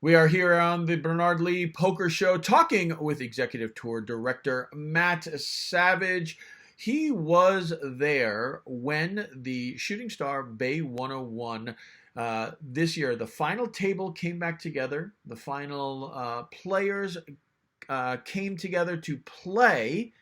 We are here on the Bernard Lee Poker Show talking with Executive Tour Director Matt Savage. He was there when the Shooting Star Bay101 this year, the final table came back together. The final players came together to play.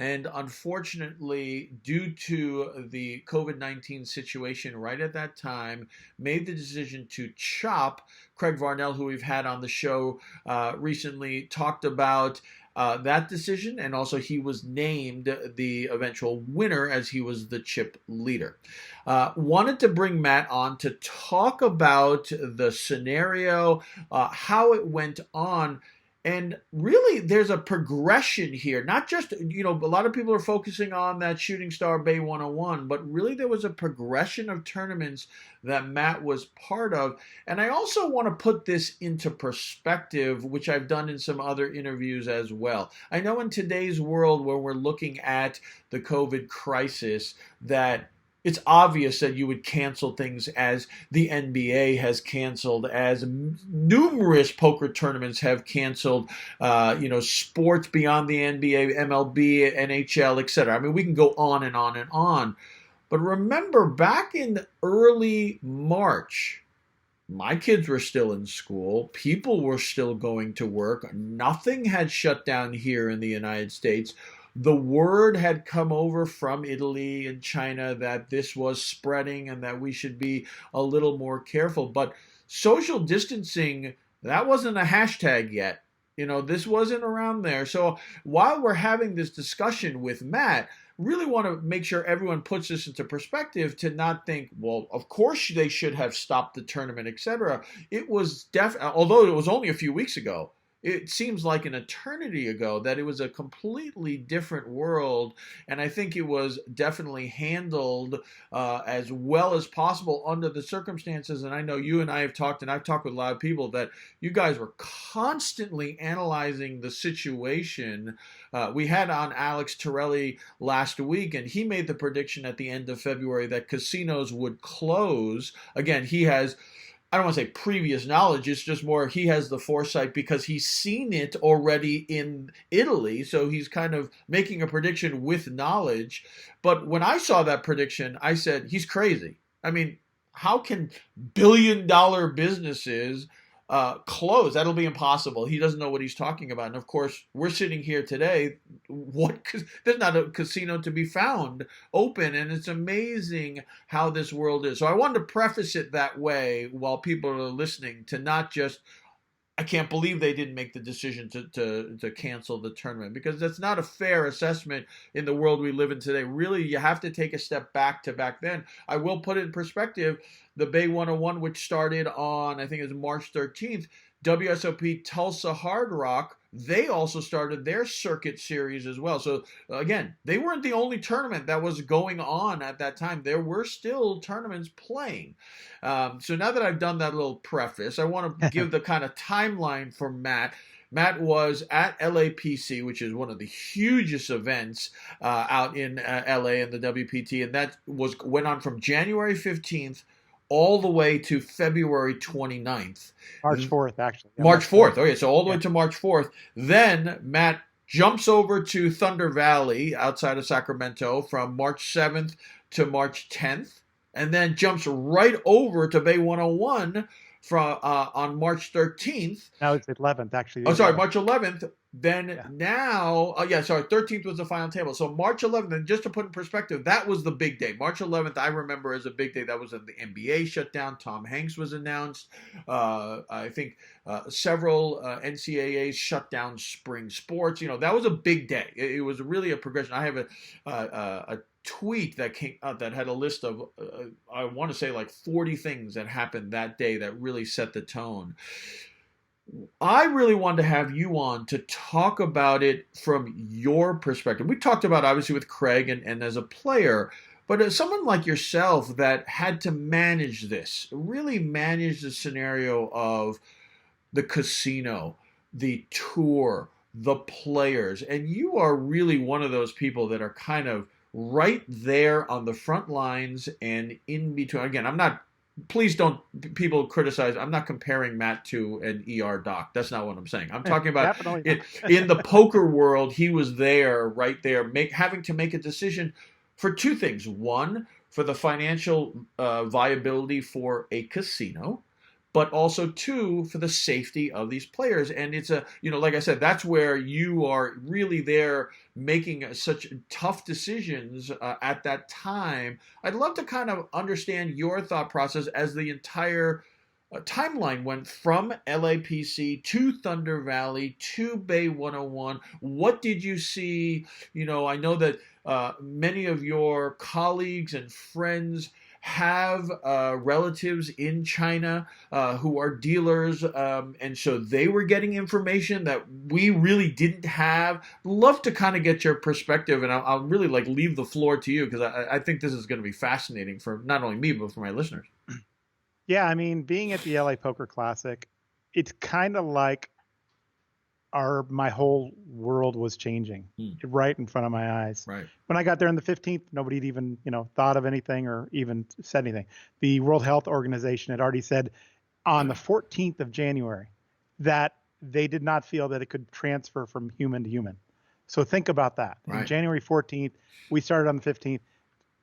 And unfortunately, due to the COVID-19 situation right at that time, made the decision to chop. Craig Varnell, who we've had on the show recently, talked about that decision, and also he was named the eventual winner as he was the chip leader. Wanted to bring Matt on to talk about the scenario, how it went on. And really, there's a progression here. Not just, a lot of people are focusing on that Shooting Star Bay 101, but really there was a progression of tournaments that Matt was part of. And I also want to put this into perspective, which I've done in some other interviews as well. I know in today's world where we're looking at the COVID crisis that it's obvious that you would cancel things as the NBA has canceled, as numerous poker tournaments have canceled, sports beyond the NBA, MLB, NHL, etc. I mean, we can go on and on and on. But remember, back in early March, my kids were still in school. People were still going to work. Nothing had shut down here in the United States. The word had come over from Italy and China that this was spreading and that we should be a little more careful. But social distancing, that wasn't a hashtag yet. This wasn't around there. So while we're having this discussion with Matt, really want to make sure everyone puts this into perspective to not think, well, of course they should have stopped the tournament, etc. It was although it was only a few weeks ago. It seems like an eternity ago that it was a completely different world, and I think it was definitely handled as well as possible under the circumstances. And I know you and I have talked, and I've talked with a lot of people, that you guys were constantly analyzing the situation. We had on Alex Torelli last week, and he made the prediction at the end of February that casinos would close. Again, he has, I don't want to say previous knowledge, it's just more he has the foresight because he's seen it already in Italy, so he's kind of making a prediction with knowledge. But when I saw that prediction, I said, he's crazy. I mean, how can billion-dollar businesses close? That'll be impossible. He doesn't know what he's talking about. And of course, we're sitting here today. There's not a casino to be found open, and it's amazing how this world is. So I wanted to preface it that way while people are listening, to not just, I can't believe they didn't make the decision to cancel the tournament, because that's not a fair assessment in the world we live in today. Really, you have to take a step back to back then. I will put it in perspective. The Bay 101, which started on, I think it was March 13th, WSOP Tulsa Hard Rock, they also started their circuit series as well. So again, they weren't the only tournament that was going on at that time. There were still tournaments playing. So now that I've done that little preface, I want to give the kind of timeline for Matt. Matt was at LAPC, which is one of the hugest events out in LA and the WPT, and that went on from January 15th all the way to February 29th. March 4th, actually. Yeah, March 4th. Okay, so all the way to March 4th. Then Matt jumps over to Thunder Valley outside of Sacramento from March 7th to March 10th, and then jumps right over to Bay 101 on March 13th. Now it's 11th, actually. Oh, sorry, March 11th. Then now, 13th was the final table. So March 11th, and just to put in perspective, that was the big day. March 11th, I remember as a big day. That was when the NBA shut down. Tom Hanks was announced. I think several NCAAs shut down spring sports. That was a big day. It was really a progression. I have a tweet that came out that had a list of I want to say like 40 things that happened that day that really set the tone. I really wanted to have you on to talk about it from your perspective. We talked about, obviously, with Craig and as a player, but as someone like yourself that had to manage this, really manage the scenario of the casino, the tour, the players, and you are really one of those people that are kind of right there on the front lines and in between. Again, I'm not please don't people criticize. I'm not comparing Matt to an ER doc. That's not what I'm saying. I'm talking about Definitely it not. in the poker world. He was there, right there, having to make a decision for two things. One, for the financial viability for a casino, but also two, for the safety of these players. And it's like I said, that's where you are really there making such tough decisions at that time. I'd love to kind of understand your thought process as the entire timeline went from LAPC to Thunder Valley to Bay 101. What did you see? I know that many of your colleagues and friends have relatives in China who are dealers, and so they were getting information that we really didn't have. Love to kind of get your perspective, and I'll really leave the floor to you because I think this is going to be fascinating for not only me but for my listeners. Yeah, I mean, being at the LA Poker Classic, it's kind of like my whole world was changing right in front of my eyes. Right. When I got there on the 15th, nobody had even, thought of anything or even said anything. The World Health Organization had already said on the 14th of January that they did not feel that it could transfer from human to human. So think about that. Right. On January 14th, we started on the 15th.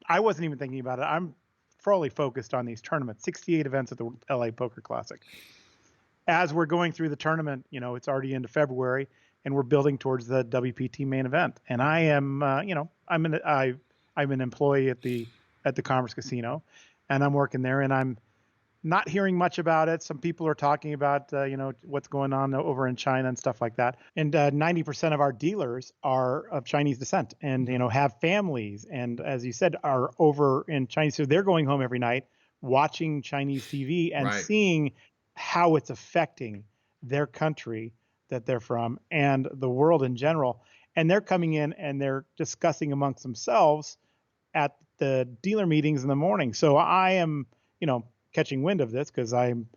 I wasn't even thinking about it. I'm fully focused on these tournaments, 68 events at the LA Poker Classic. As we're going through the tournament, it's already into February, and we're building towards the WPT main event. And I am, I'm an employee at the Commerce Casino, and I'm working there, and I'm not hearing much about it. Some people are talking about, what's going on over in China and stuff like that. And 90% of our dealers are of Chinese descent, and have families, and as you said, are over in China. So they're going home every night, watching Chinese TV and Right. seeing how it's affecting their country that they're from and the world in general. And they're coming in and they're discussing amongst themselves at the dealer meetings in the morning. So I am, catching wind of this because I'm,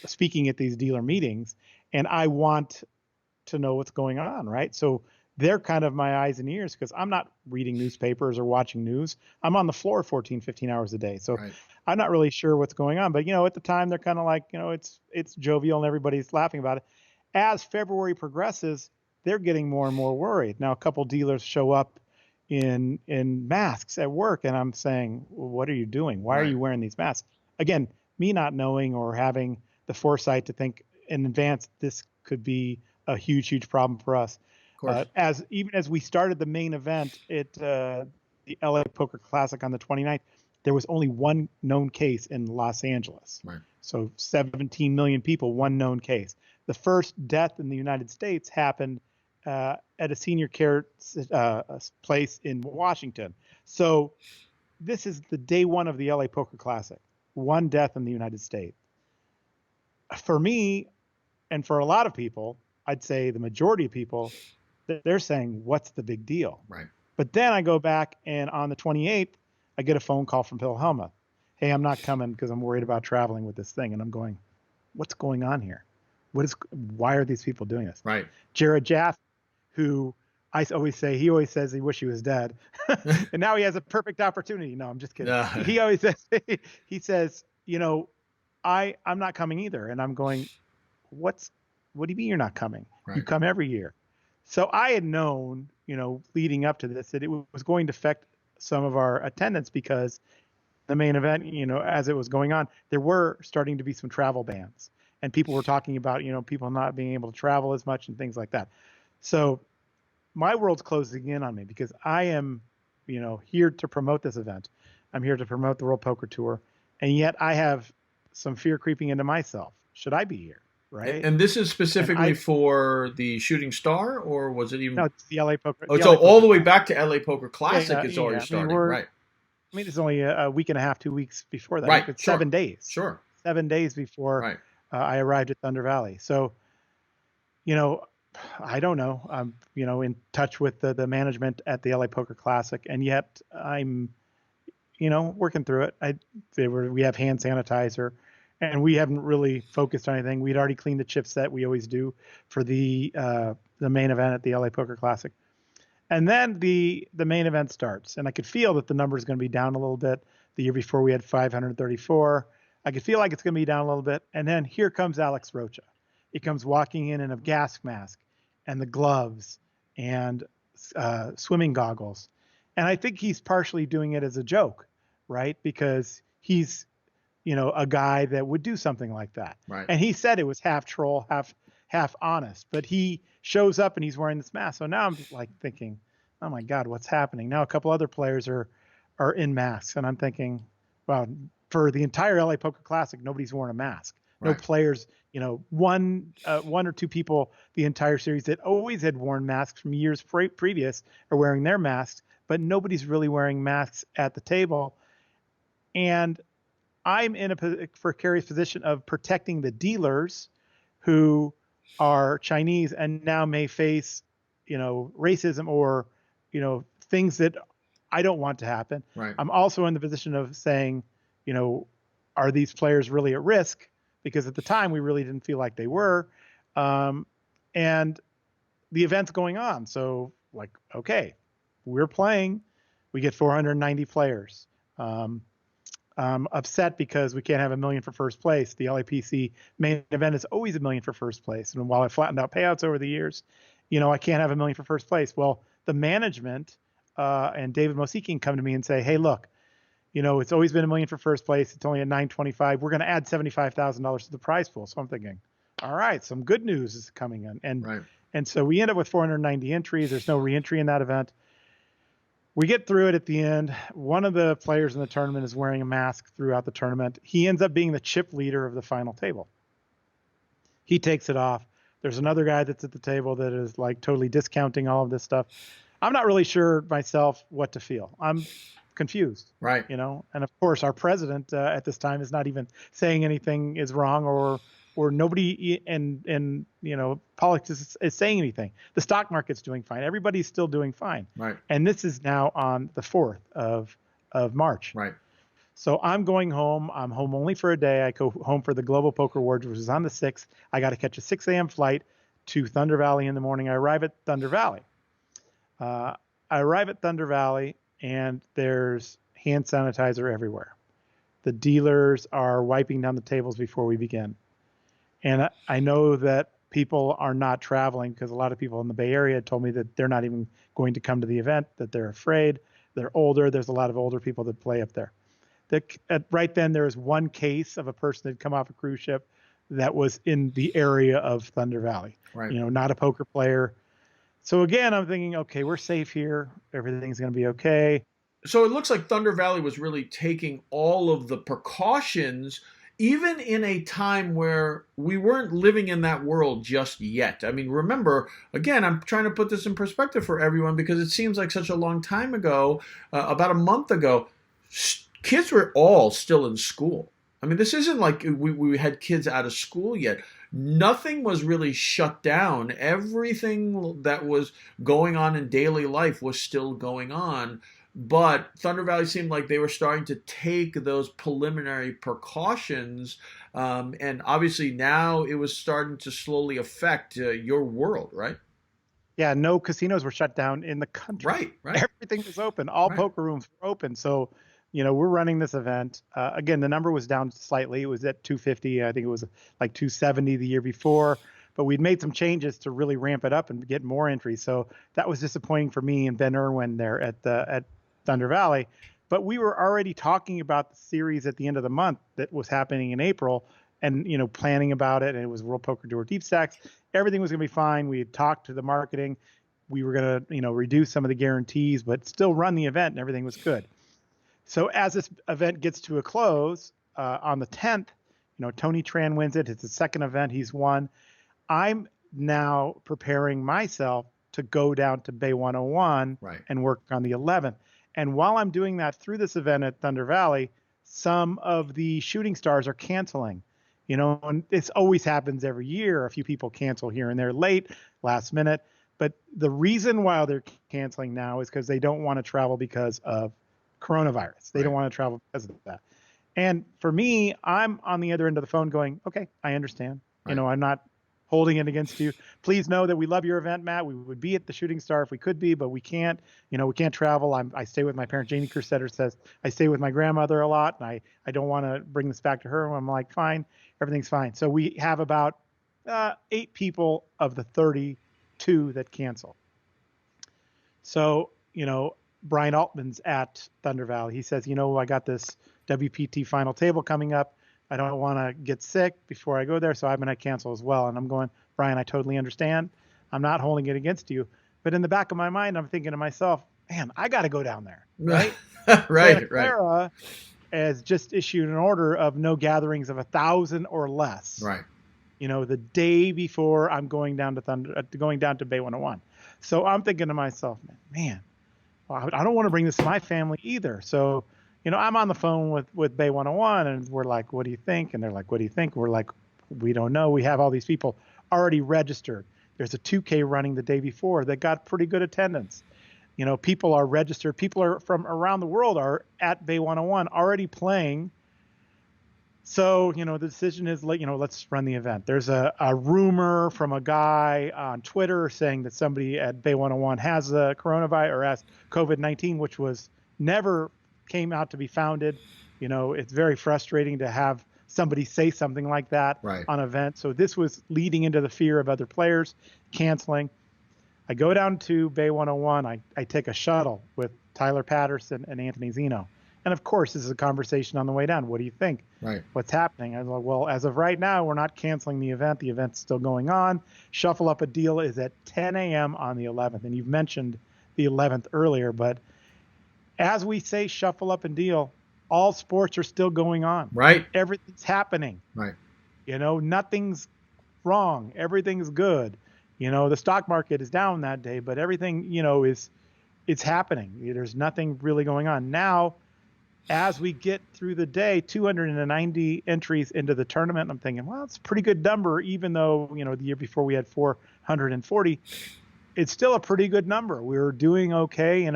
speaking at these dealer meetings, and I want to know what's going on, right? So they're kind of my eyes and ears because I'm not reading newspapers or watching news. I'm on the floor 14, 15 hours a day. So Right. I'm not really sure what's going on. But, at the time, they're kind of like, it's jovial and everybody's laughing about it. As February progresses, they're getting more and more worried. Now, a couple dealers show up in masks at work, and I'm saying, well, what are you doing? Why are you wearing these masks? Again, me not knowing or having the foresight to think in advance this could be a huge, huge problem for us. Even as we started the main event at the LA Poker Classic on the 29th, there was only one known case in Los Angeles. Right. So 17 million people, one known case. The first death in the United States happened at a senior care place in Washington. So this is the day one of the LA Poker Classic. One death in the United States. For me, and for a lot of people, I'd say the majority of people, they're saying, what's the big deal? Right. But then I go back, and on the 28th, I get a phone call from Wilhelma. Hey, I'm not coming because I'm worried about traveling with this thing. And I'm going, what's going on here? Why are these people doing this? Right. Jared Jaff, who he always says he wish he was dead. And now he has a perfect opportunity. No, I'm just kidding. He always says, I'm not coming either. And I'm going, what do you mean you're not coming? Right. You come every year. So I had known, leading up to this, that it was going to affect some of our attendance because the main event, as it was going on, there were starting to be some travel bans, and people were talking about, people not being able to travel as much and things like that. So my world's closing in on me because I am, here to promote this event. I'm here to promote the World Poker Tour. And yet I have some fear creeping into myself. Should I be here? Right. And this is specifically for the Shooting Star, or was it even? No, it's the LA Poker. Oh, so all the way back to LA Poker Classic is already starting, right? I mean, it's only a week and a half, 2 weeks before that. Right. It's 7 days. Sure. 7 days before I arrived at Thunder Valley. So, I don't know. I'm, in touch with the management at the LA Poker Classic, and yet I'm, working through it. We have hand sanitizer. And we haven't really focused on anything. We'd already cleaned the chip set. We always do for the main event at the LA Poker Classic. And then the main event starts. And I could feel that the number is going to be down a little bit. The year before we had 534. I could feel like it's going to be down a little bit. And then here comes Alex Rocha. He comes walking in a gas mask and the gloves and swimming goggles. And I think he's partially doing it as a joke, right? Because he's, a guy that would do something like that. Right. And he said it was half troll, half honest, but he shows up and he's wearing this mask. So now I'm like thinking, oh my God, what's happening? Now a couple other players are in masks, and I'm thinking, well, for the entire LA Poker Classic, nobody's worn a mask. Right. No players, one or two people the entire series that always had worn masks from years previous are wearing their masks, but nobody's really wearing masks at the table. And I'm in a precarious position of protecting the dealers who are Chinese and now may face, racism or, things that I don't want to happen. Right. I'm also in the position of saying, are these players really at risk? Because at the time we really didn't feel like they were. And the event's going on. So like, okay, we're playing, we get 490 players. I'm upset because we can't have $1 million for first place. The LAPC main event is always $1 million for first place. And while I flattened out payouts over the years, I can't have $1 million for first place. Well, the management and David Mosikian come to me and say, hey, look, it's always been $1 million for first place. It's only at 925. We're going to add $75,000 to the prize pool. So I'm thinking, all right, some good news is coming in. And right. And so we end up with 490 entries. There's no reentry in that event. We get through it at the end. One of the players in the tournament is wearing a mask throughout the tournament. He ends up being the chip leader of the final table. He takes it off. There's another guy that's at the table that is like totally discounting all of this stuff. I'm not really sure myself what to feel. I'm confused. Right. And of course our president at this time is not even saying anything is wrong or nobody in politics is saying anything. The stock market's doing fine. Everybody's still doing fine. Right. And this is now on the 4th of March. Right. So I'm going home. I'm home only for a day. I go home for the Global Poker Awards, which is on the 6th. I got to catch a 6 a.m. flight to Thunder Valley in the morning. I arrive at Thunder Valley. And there's hand sanitizer everywhere. The dealers are wiping down the tables before we begin. And I know that people are not traveling because a lot of people in the Bay Area told me that they're not even going to come to the event, that they're afraid. They're older. There's a lot of older people that play up there. Right then, there was one case of a person that had come off a cruise ship that was in the area of Thunder Valley. Right. Not a poker player. So again, I'm thinking, okay, we're safe here. Everything's going to be okay. So it looks like Thunder Valley was really taking all of the precautions, even in a time where we weren't living in that world just yet. I mean, remember, again, I'm trying to put this in perspective for everyone because it seems like such a long time ago, about a month ago, kids were all still in school. I mean, this isn't like we had kids out of school yet. Nothing was really shut down. Everything that was going on in daily life was still going on. But Thunder Valley seemed like they were starting to take those preliminary precautions. And obviously now it was starting to slowly affect your world, right? Yeah, no casinos were shut down in the country. Right. Everything was open. All poker rooms were open. So, we're running this event. Again, the number was down slightly. It was at 250. I think it was like 270 the year before. But we'd made some changes to really ramp it up and get more entries. So that was disappointing for me and Ben Irwin there at Thunder Valley. But we were already talking about the series at the end of the month that was happening in April and, planning about it. And it was World Poker Tour Deep Stacks. Everything was going to be fine. We had talked to the marketing. We were going to, reduce some of the guarantees, but still run the event and everything was good. So as this event gets to a close on the 10th, Tony Tran wins it. It's the second event he's won. I'm now preparing myself to go down to Bay101 and work on the 11th. And while I'm doing that through this event at Thunder Valley, some of the shooting stars are canceling. And this always happens every year. A few people cancel here and there late, last minute. But the reason why they're canceling now is because they don't want to travel because of coronavirus. They don't want to travel because of that. And for me, I'm on the other end of the phone going, okay, I understand. I'm not holding it against you. Please know that we love your event, Matt. We would be at the Shooting Star if we could be, but we can't. We can't travel. I stay with my parents. Jamie Crusader says I stay with my grandmother a lot, and I don't want to bring this back to her. I'm like, fine, everything's fine. So we have about 8 people of the 32 that cancel. So, Brian Altman's at Thunder Valley. He says, I got this WPT final table coming up. I don't want to get sick before I go there, so I'm going to cancel as well. And I'm going, Brian, I totally understand. I'm not holding it against you. But in the back of my mind, I'm thinking to myself, man, I got to go down there, right? Right. Clara has just issued an order of no gatherings of 1,000 or less. Right. The day before I'm going down to Bay101. So I'm thinking to myself, man, well, I don't want to bring this to my family either. So, I'm on the phone with Bay101 and we're like, what do you think? And they're like, what do you think? We're like, we don't know. We have all these people already registered. There's a 2K running the day before that got pretty good attendance. People are registered. People are from around the world are at Bay101 already playing. So, the decision is, let's run the event. There's a rumor from a guy on Twitter saying that somebody at Bay101 has the coronavirus or has COVID-19, which was never came out to be founded. It's very frustrating to have somebody say something like that on an event. So this was leading into the fear of other players canceling. I go down to Bay101. I take a shuttle with Tyler Patterson and Anthony Zeno. And of course, this is a conversation on the way down. What do you think? Right. What's happening? I was like, well, as of right now, we're not canceling the event. The event's still going on. Shuffle Up a Deal is at 10 a.m. on the 11th. And you've mentioned the 11th earlier, but as we say Shuffle Up and Deal, all sports are still going on. Right. Everything's happening. Right. Nothing's wrong. Everything's good. The stock market is down that day, but everything, it's happening. There's nothing really going on. Now, as we get through the day, 290 entries into the tournament. I'm thinking, well, it's a pretty good number, even though, the year before we had 440. It's still a pretty good number. We're doing okay.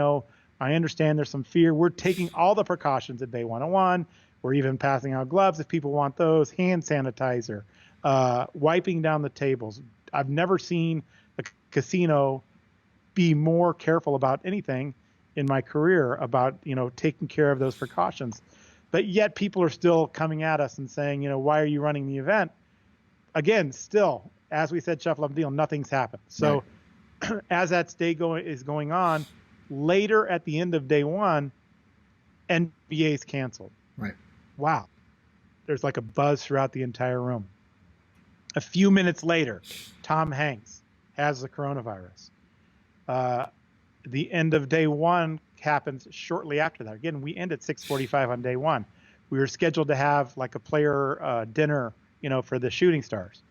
I understand there's some fear. We're taking all the precautions at Bay101. We're even passing out gloves if people want those, hand sanitizer, wiping down the tables. I've never seen a casino be more careful about anything in my career about, taking care of those precautions. But yet people are still coming at us and saying, why are you running the event? Again, still, as we said, Shuffle Up Deal, nothing's happened. So as that day is going on, later at the end of day one, NBA's canceled. Right. Wow. There's like a buzz throughout the entire room. A few minutes later, Tom Hanks has the coronavirus. The end of day one happens shortly after that. Again, we end at 6:45 on day one. We were scheduled to have like a player dinner, for the Shooting Stars.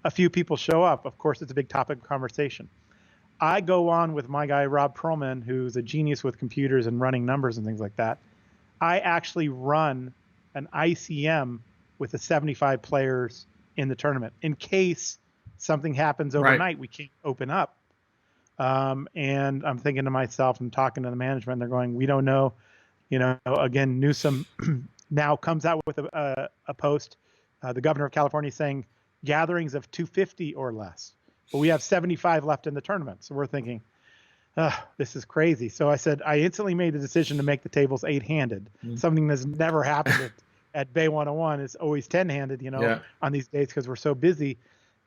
A few people show up. Of course, it's a big topic of conversation. I go on with my guy, Rob Perlman, who's a genius with computers and running numbers and things like that. I actually run an ICM with the 75 players in the tournament in case something happens overnight. We can't open up. And I'm thinking to myself and talking to the management, they're going, we don't know, again, Newsom now comes out with a post, the governor of California saying gatherings of 250 or less, but we have 75 left in the tournament. So we're thinking, this is crazy. So I said, I instantly made the decision to make the tables 8-handed, something that's never happened at Bay101. It's always 10-handed, on these days because we're so busy.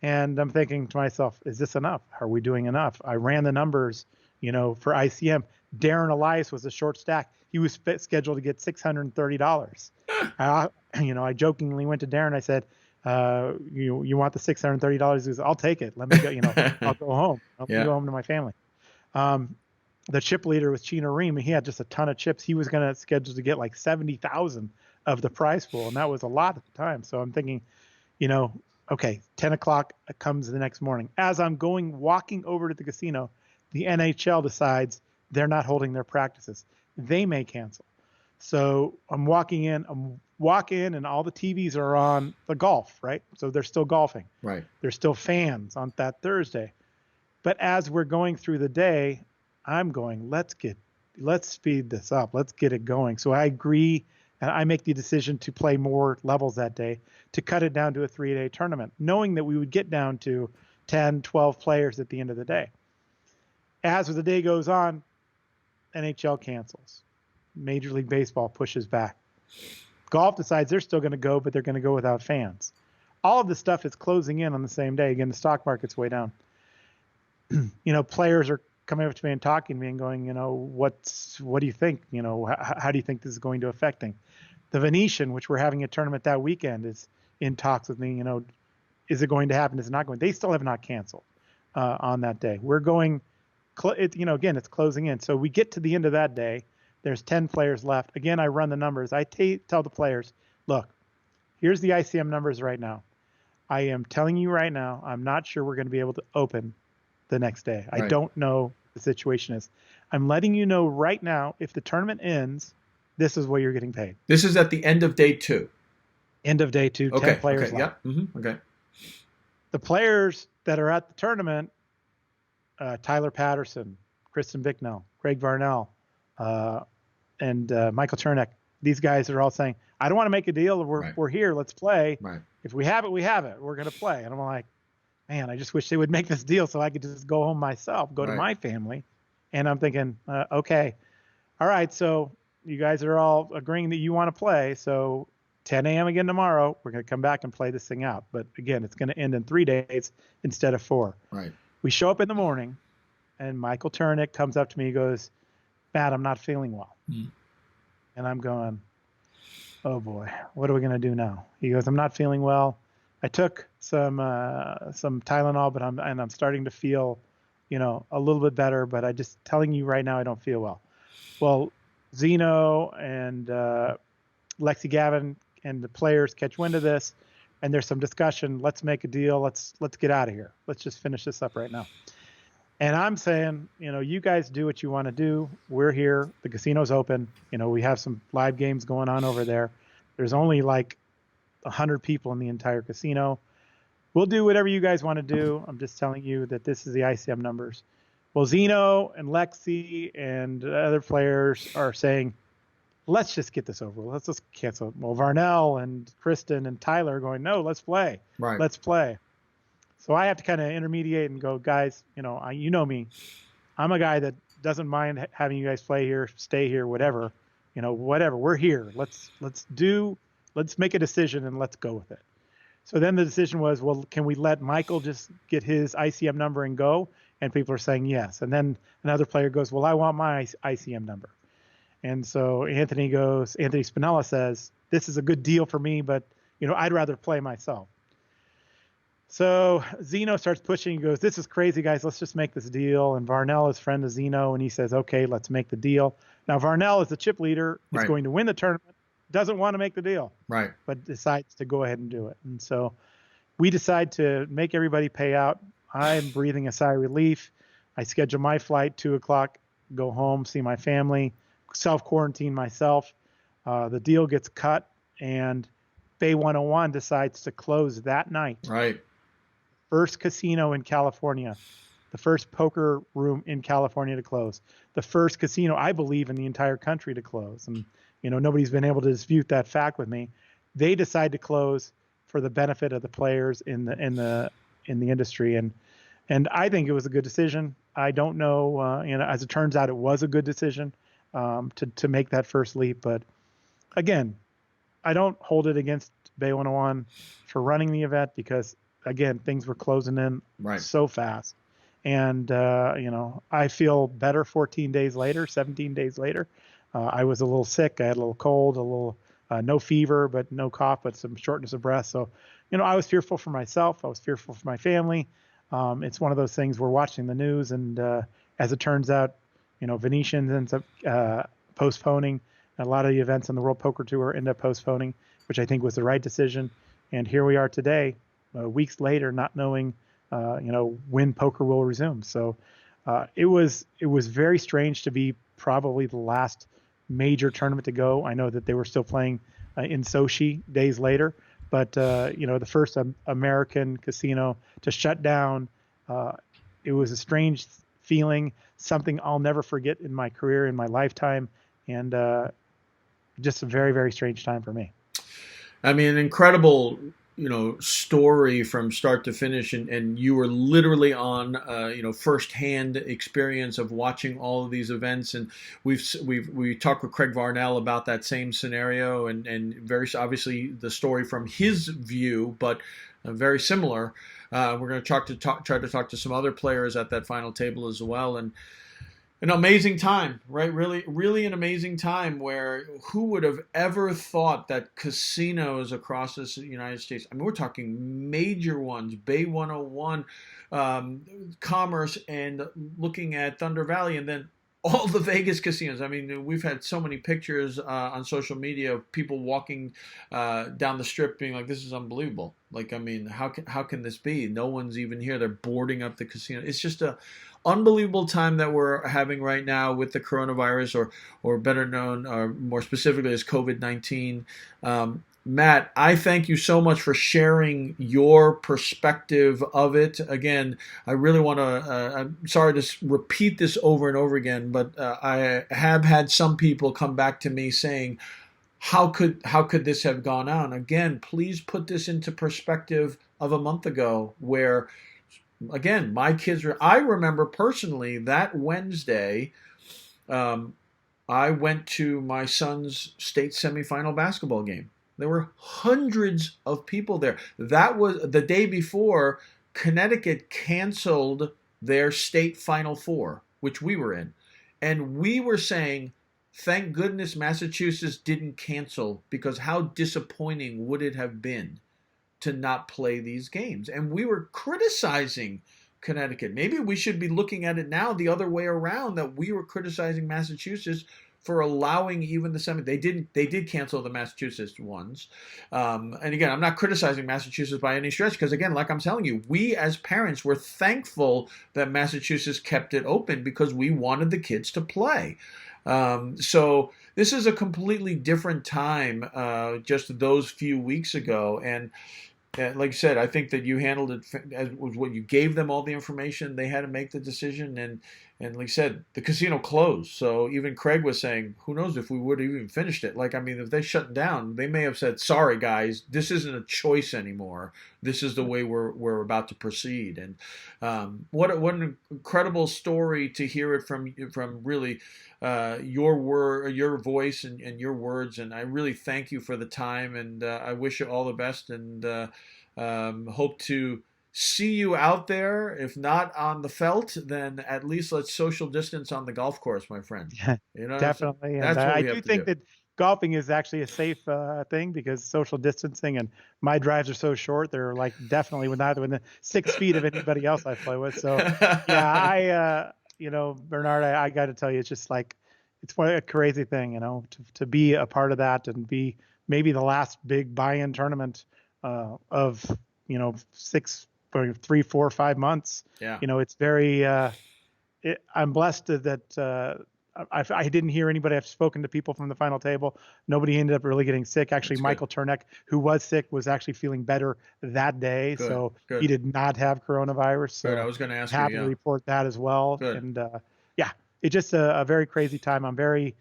And I'm thinking to myself, is this enough? Are we doing enough? I ran the numbers, for ICM. Darren Elias was a short stack. He was scheduled to get $630. I jokingly went to Darren. I said, you want the $630? He goes, I'll take it. Let me go, I'll go home. I'll go home to my family. The chip leader was Chino Reem, and he had just a ton of chips. He was going to schedule to get like 70,000 of the prize pool. And that was a lot at the time. So I'm thinking, okay, 10 o'clock comes the next morning. As I'm walking over to the casino, the NHL decides they're not holding their practices. They may cancel. So I'm walking in, and all the TVs are on the golf, right? So they're still golfing. Right. There's still fans on that Thursday. But as we're going through the day, I'm going, let's speed this up. Let's get it going. So I agree, and I make the decision to play more levels that day. to cut it down to a 3-day tournament, knowing that we would get down to 10, 12 players at the end of the day. As the day goes on, NHL cancels. Major League Baseball pushes back. Golf decides they're still going to go, but they're going to go without fans. All of this stuff is closing in on the same day. Again, the stock market's way down. Players are coming up to me and talking to me and going, what do you think? How do you think this is going to affect things? The Venetian, which we're having a tournament that weekend, is in talks with me. Is it going to happen? Is it not going? They still have not canceled on that day. We're going, again, it's closing in. So we get to the end of that day. There's 10 players left. Again, I run the numbers. I tell the players, look, here's the ICM numbers right now. I am telling you right now, I'm not sure we're going to be able to open the next day. Right. I don't know what the situation is. I'm letting you know right now, if the tournament ends, this is what you're getting paid. This is at the end of day 2. End of day 2, okay. 10 players okay. left. Yeah. Mm-hmm. Okay. The players that are at the tournament, Tyler Patterson, Kristen Bicknell, Craig Varnell, and Michael Chernak, these guys are all saying, I don't want to make a deal. We're here. Let's play. Right. If we have it, we have it. We're going to play. And I'm like, man, I just wish they would make this deal so I could just go home myself, go to my family. And I'm thinking, okay, all right, so you guys are all agreeing that you want to play. So 10 a.m. again tomorrow, we're going to come back and play this thing out. But again, it's going to end in 3 days instead of 4. Right. We show up in the morning, and Michael Chernak comes up to me and goes, Matt, I'm not feeling well. Mm. And I'm going, oh boy, what are we going to do now? He goes, I'm not feeling well. I took some Tylenol, but I'm starting to feel, a little bit better, but I just telling you right now, I don't feel well. Well, Zeno and Lexi Gavin and the players catch wind of this, and there's some discussion. Let's make a deal. Let's get out of here. Let's just finish this up right now. And I'm saying, you guys do what you want to do. We're here. The casino's open. We have some live games going on over there. There's only like 100 people in the entire casino. We'll do whatever you guys want to do. I'm just telling you that this is the ICM numbers. Well, Zeno and Lexi and other players are saying, let's just get this over. Let's just cancel. Well, Varnell and Kristen and Tyler are going, no, let's play. Right. Let's play. So I have to kind of intermediate and go, guys, you know me. I'm a guy that doesn't mind having you guys play here, stay here, whatever. Whatever. We're here. Let's make a decision and let's go with it. So then the decision was, well, can we let Michael just get his ICM number and go? And people are saying yes. And then another player goes, well, I want my ICM number. And so Anthony Spinella says, this is a good deal for me, but, I'd rather play myself. So Zeno starts pushing. He goes, this is crazy, guys. Let's just make this deal. And Varnell is friend of Zeno, and he says, okay, let's make the deal. Now, Varnell is the chip leader. He's going to win the tournament. Doesn't want to make the deal. Right. But decides to go ahead and do it. And so we decide to make everybody pay out. I'm breathing a sigh of relief. I schedule my flight, 2 o'clock, go home, see my family, self-quarantine myself. The deal gets cut, and Bay101 decides to close that night. Right. First casino in California, the first poker room in California to close, the first casino, I believe, in the entire country to close. And, nobody's been able to dispute that fact with me. They decide to close for the benefit of the players in the industry. And I think it was a good decision. I don't know, as it turns out, it was a good decision to make that first leap. But again, I don't hold it against Bay101 for running the event because, again, things were closing in so fast. And, I feel better 14 days later, 17 days later. I was a little sick. I had a little cold, a little no fever, but no cough, but some shortness of breath. So, I was fearful for myself. I was fearful for my family. It's one of those things we're watching the news. And as it turns out, Venetian ends up postponing. A lot of the events on the World Poker Tour end up postponing, which I think was the right decision. And here we are today, weeks later, not knowing, when poker will resume. So it was very strange to be probably the last major tournament to go. I know that they were still playing in Sochi days later, but the first American casino to shut down. It was a strange feeling, something I'll never forget in my career, in my lifetime, and just a very, very strange time for me. I mean, an incredible, story from start to finish, and you were literally on, firsthand experience of watching all of these events. And we talked with Craig Varnell about that same scenario, and very obviously the story from his view, but very similar. We're going to try to talk to some other players at that final table as well, and an amazing time, right? Really, really an amazing time where who would have ever thought that casinos across the United States, I mean, we're talking major ones, Bay 101, Commerce, and looking at Thunder Valley, and then all the Vegas casinos. I mean, we've had so many pictures on social media of people walking down the strip being like, this is unbelievable. Like, I mean, how can this be? No one's even here. They're boarding up the casino. It's just a unbelievable time that we're having right now with the coronavirus, or better known, or more specifically as COVID-19. Matt, I thank you so much for sharing your perspective of it. Again, I really want to, I'm sorry to repeat this over and over again, but I have had some people come back to me saying, how could this have gone on? Again, please put this into perspective of a month ago where, again, my kids were, I remember personally that Wednesday, I went to my son's state semifinal basketball game. There were hundreds of people there. That was the day before Connecticut canceled their state Final Four, which we were in. And we were saying, thank goodness Massachusetts didn't cancel, because how disappointing would it have been to not play these games? And we were criticizing Connecticut. Maybe we should be looking at it now the other way around, that we were criticizing Massachusetts for allowing even the semi. They did cancel the Massachusetts ones. And again, I'm not criticizing Massachusetts by any stretch, because again, like I'm telling you, we as parents were thankful that Massachusetts kept it open because we wanted the kids to play. So this is a completely different time, just those few weeks ago. And like you said, I think that you handled it as was what you gave them all the information. They had to make the decision, and like you said, the casino closed. So even Craig was saying, who knows if we would have even finished it. Like, I mean, if they shut down, they may have said, sorry guys, this isn't a choice anymore. This is the way we're about to proceed. And what an incredible story to hear it from really your voice and your words. And I really thank you for the time, and I wish you all the best, and hope to see you out there. If not on the felt, then at least let's social distance on the golf course, my friend. Yeah, You know what I'm saying? definitely. And That's what I we do have to think do. that golfing is actually a safe thing, because social distancing, and my drives are so short. They're like definitely within 6 feet of anybody else I play with. So yeah, Bernard, I got to tell you, it's just like, it's a crazy thing, to be a part of that and be maybe the last big buy-in tournament of, 3, 4, 5 months. Yeah, It's very, I'm blessed that I didn't hear anybody. I've spoken to people from the final table. Nobody ended up really getting sick. Actually, that's good. Michael Turnek, who was sick, was actually feeling better that day. Good, So he good, did not have coronavirus. good. I So was going to ask you. happy to Yeah, report that as well. good. And yeah, it's just a very crazy time. I'm very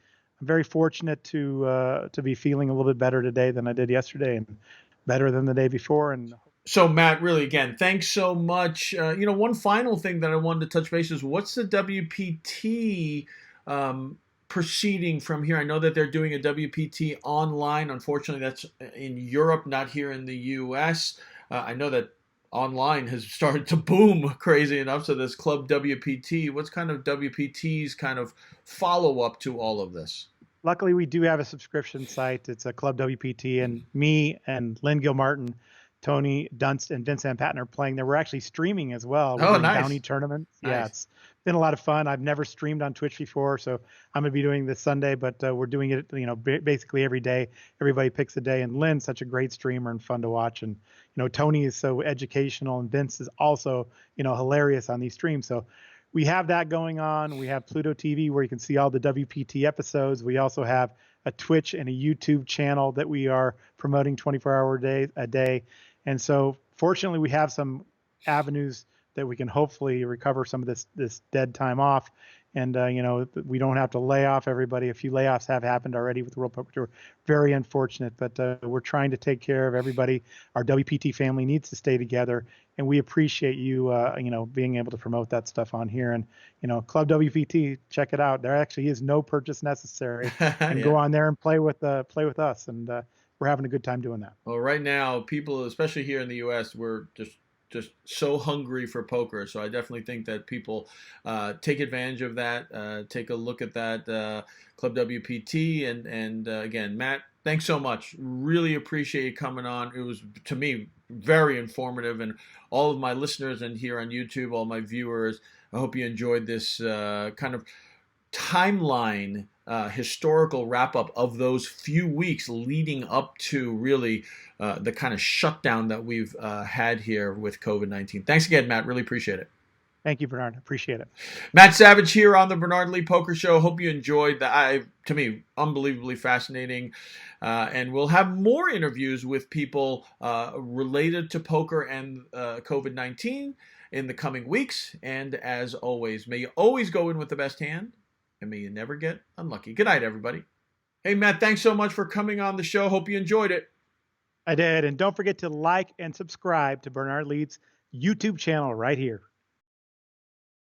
fortunate to be feeling a little bit better today than I did yesterday, and better than the day before. And So Matt, really, again, thanks so much. One final thing that I wanted to touch base is, what's the WPT proceeding from here? I know that they're doing a WPT online. Unfortunately, that's in Europe, not here in the U.S. I know that online has started to boom crazy enough. So this Club WPT, what's kind of WPT's kind of follow up to all of this? luckily, we do have a subscription site. It's a Club WPT, and me and Lynn Gilmartin, Tony Dunst, and Vince Van Patten are playing there. We're actually streaming as well. We're Oh, doing nice, bounty tournaments. Yeah, nice. it's been a lot of fun. I've never streamed on Twitch before, so I'm going to be doing this Sunday, but we're doing it, basically every day. Everybody picks a day, and Lynn's such a great streamer and fun to watch. And, Tony is so educational, and Vince is also, hilarious on these streams. So we have that going on. We have Pluto TV, where you can see all the WPT episodes. We also have a Twitch and a YouTube channel that we are promoting 24-hour a day. And so fortunately, we have some avenues that we can hopefully recover some of this dead time off. And, we don't have to lay off everybody. A few layoffs have happened already with the World Poker Tour. Very unfortunate, but we're trying to take care of everybody. Our WPT family needs to stay together, and we appreciate you, being able to promote that stuff on here. And, Club WPT, check it out. There actually is no purchase necessary. And go on there and play with us. And we're having a good time doing that. Well, right now, people, especially here in the U.S., we're just so hungry for poker. So I definitely think that people take advantage of that. Take a look at that Club WPT. And again, Matt, thanks so much. Really appreciate you coming on. It was, to me, very informative. And all of my listeners and here on YouTube, all my viewers, I hope you enjoyed this kind of timeline, historical wrap up of those few weeks leading up to really the kind of shutdown that we've had here with COVID-19. Thanks again, Matt. Really appreciate it. Thank you, Bernard. Appreciate it. Matt Savage here on the Bernard Lee Poker Show. Hope you enjoyed that. To me, unbelievably fascinating. And we'll have more interviews with people related to poker and COVID-19 in the coming weeks. And as always, may you always go in with the best hand, and may you never get unlucky. Good night, everybody. Hey, Matt, thanks so much for coming on the show. Hope you enjoyed it. I did. And don't forget to like and subscribe to Bernard Lee's YouTube channel right here.